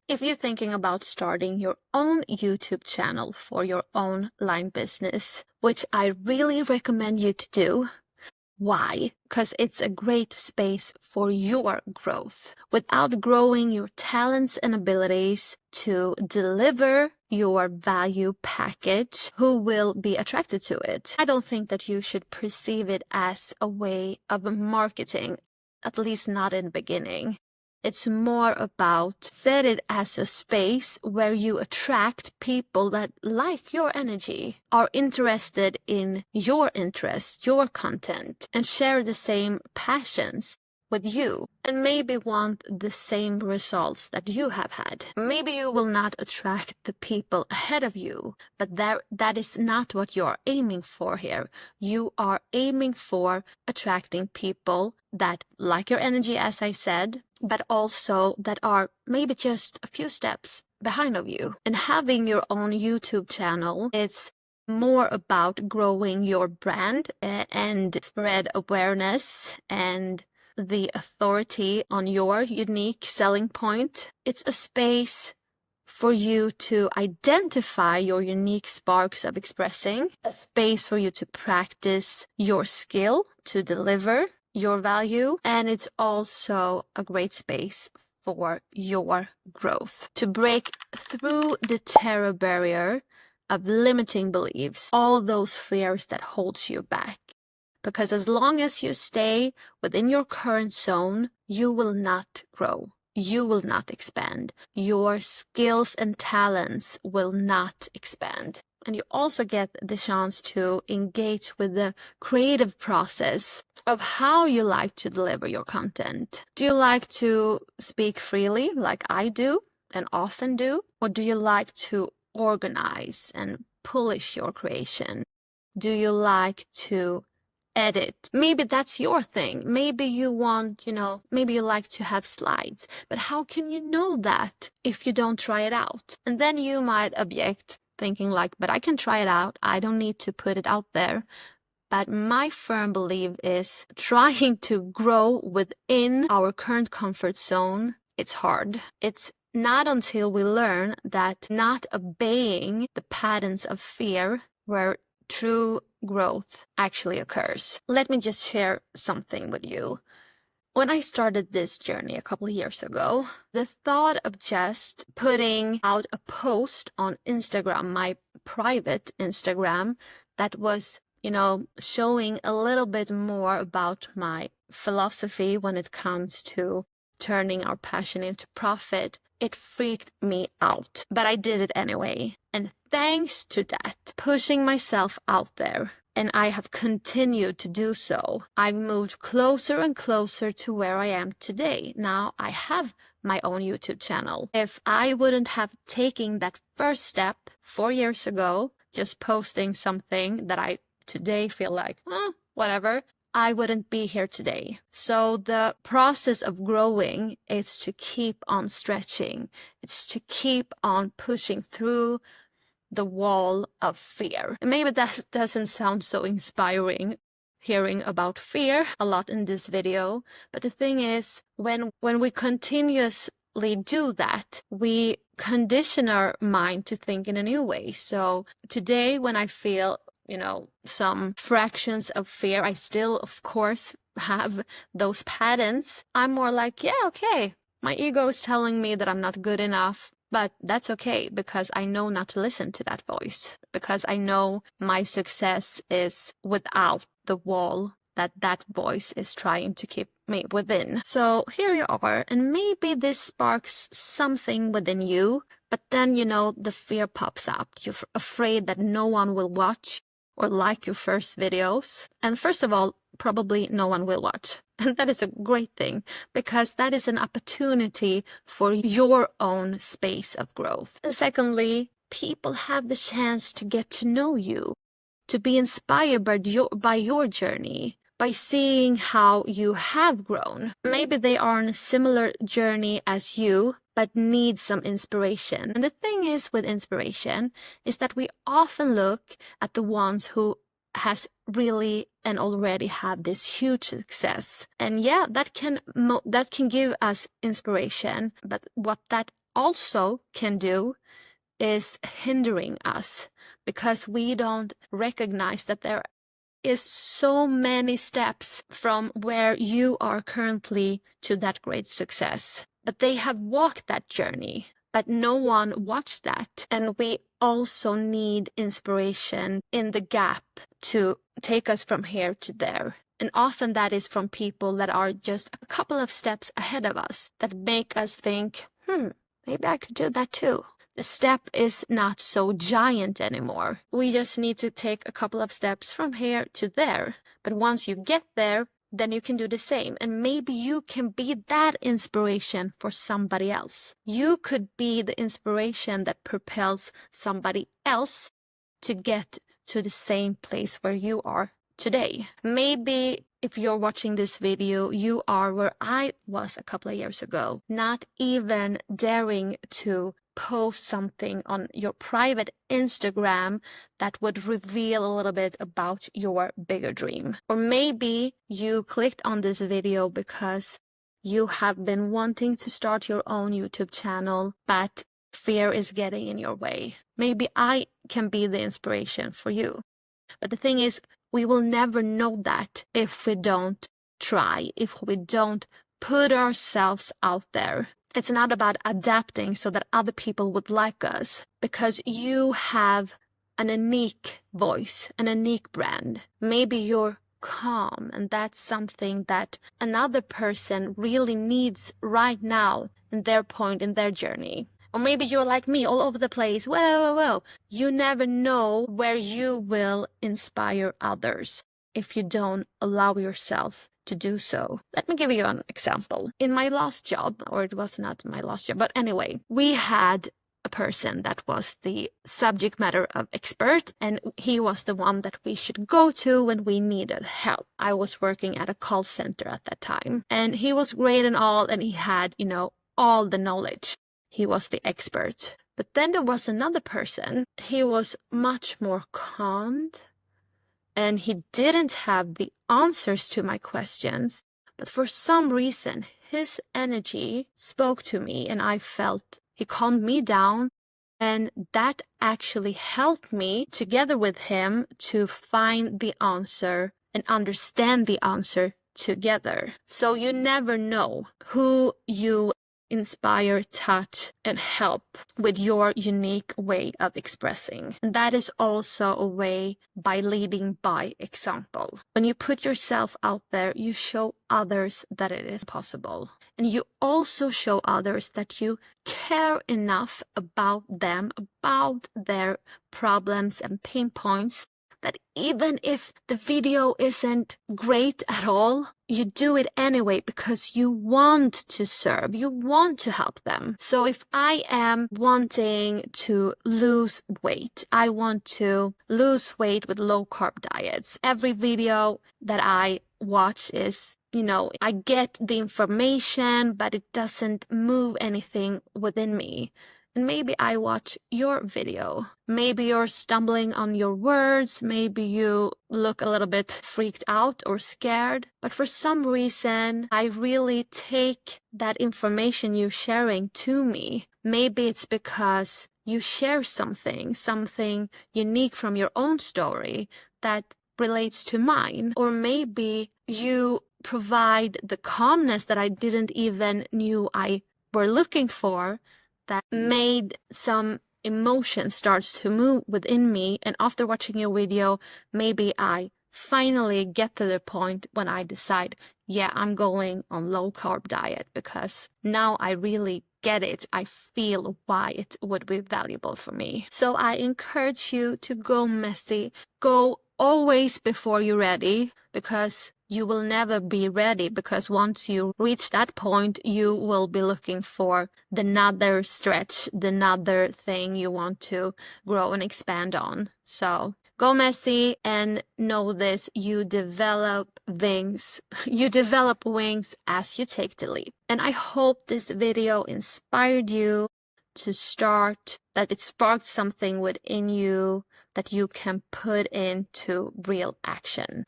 If you're thinking about starting your own YouTube channel for your online business, which I really recommend you to do. Why? Because it's a great space for your growth. Without growing your talents and abilities to deliver your value package, who will be attracted to it? I don't think that you should perceive it as a way of marketing, at least not in the beginning. It's more about set it as a space where you attract people that like your energy, are interested in your interests, your content, and share the same passions with you, and maybe want the same results that you have had. Maybe you will not attract the people ahead of you, but that is not what you're aiming for here. You are aiming for attracting people that like your energy, as I said, but also that are maybe just a few steps behind of you. And having your own YouTube channel, it's more about growing your brand and spread awareness and the authority on your unique selling point. It's a space for you to identify your unique sparks of expressing, a space for you to practice your skill to deliver your value, and it's also a great space for your growth, to break through the terror barrier of limiting beliefs, all those fears that holds you back. Because as long as you stay within your current zone, you will not grow. You will not expand. Your skills and talents will not expand. And you also get the chance to engage with the creative process of how you like to deliver your content. Do you like to speak freely like I do and often do? Or do you like to organize and polish your creation? Do you like to edit? Maybe that's your thing. Maybe you want, maybe you like to have slides, but how can you know that if you don't try it out? And then you might object, thinking like, but I can try it out. I don't need to put it out there. But my firm belief is trying to grow within our current comfort zone. It's hard. It's not until we learn that not obeying the patterns of fear where true growth actually occurs. Let me just share something with you. When I started this journey a couple of years ago, the thought of just putting out a post on Instagram, my private Instagram, that was, showing a little bit more about my philosophy when it comes to turning our passion into profit, it freaked me out. But I did it anyway. And thanks to that, pushing myself out there, and I have continued to do so, I've moved closer and closer to where I am today. Now I have my own YouTube channel. If I wouldn't have taken that first step 4 years ago, just posting something that I today feel like, whatever, I wouldn't be here today. So the process of growing is to keep on stretching. It's to keep on pushing through the wall of fear. And maybe that doesn't sound so inspiring, hearing about fear a lot in this video. But the thing is, when we continuously do that, we condition our mind to think in a new way. So today, when I feel some fractions of fear, I still, of course, have those patterns. I'm more like, yeah, okay. My ego is telling me that I'm not good enough, but that's okay because I know not to listen to that voice, because I know my success is without the wall that voice is trying to keep me within. So here you are, and maybe this sparks something within you, but then, the fear pops up. You're afraid that no one will watch or like your first videos. And first of all, probably no one will watch. And that is a great thing, because that is an opportunity for your own space of growth. And secondly, people have the chance to get to know you, to be inspired by your journey, by seeing how you have grown. Maybe they are on a similar journey as you, but need some inspiration. And the thing is with inspiration is that we often look at the ones who has really and already have this huge success. And yeah, that can give us inspiration, but what that also can do is hindering us, because we don't recognize that there is so many steps from where you are currently to that great success. But they have walked that journey, but no one watched that. And we also need inspiration in the gap to take us from here to there. And often that is from people that are just a couple of steps ahead of us, that make us think, maybe I could do that too. The step is not so giant anymore. We just need to take a couple of steps from here to there. But once you get there, then you can do the same. And maybe you can be that inspiration for somebody else. You could be the inspiration that propels somebody else to get to the same place where you are today. Maybe if you're watching this video, you are where I was a couple of years ago, not even daring to post something on your private Instagram that would reveal a little bit about your bigger dream. Or maybe you clicked on this video because you have been wanting to start your own YouTube channel, but fear is getting in your way. Maybe I can be the inspiration for you. But the thing is, we will never know that if we don't try, if we don't put ourselves out there. It's not about adapting so that other people would like us, because you have an unique voice, an unique brand. Maybe you're calm, and that's something that another person really needs right now in their point in their journey. Or maybe you're like me, all over the place. Well. You never know where you will inspire others if you don't allow yourself to do so. Let me give you an example. In my last job, or it was not my last job, but anyway, we had a person that was the subject matter of expert, and he was the one that we should go to when we needed help. I was working at a call center at that time, and he was great and all, and he had, all the knowledge. He was the expert. But then there was another person. He was much more calmed, and he didn't have the answers to my questions. But for some reason, his energy spoke to me, and I felt he calmed me down. And that actually helped me, together with him, to find the answer and understand the answer together. So you never know who you inspire, touch, and help with your unique way of expressing. And that is also a way by leading by example. When you put yourself out there, you show others that it is possible. And you also show others that you care enough about them, about their problems and pain points, that even if the video isn't great at all, you do it anyway because you want to serve, you want to help them. So if I am wanting to lose weight, I want to lose weight with low carb diets. Every video that I watch is, I get the information, but it doesn't move anything within me. And maybe I watch your video. Maybe you're stumbling on your words. Maybe you look a little bit freaked out or scared. But for some reason, I really take that information you're sharing to me. Maybe it's because you share something unique from your own story that relates to mine. Or maybe you provide the calmness that I didn't even knew I were looking for, that made some emotion starts to move within me. And after watching your video, maybe I finally get to the point when I decide, yeah, I'm going on low carb diet, because now I really get it. I feel why it would be valuable for me. So I encourage you to go messy. Go always before you're ready, because you will never be ready, because once you reach that point, you will be looking for the another stretch, the another thing you want to grow and expand on. So go messy, and know this: you develop wings. You develop wings as you take the leap. And I hope this video inspired you to start, that it sparked something within you that you can put into real action.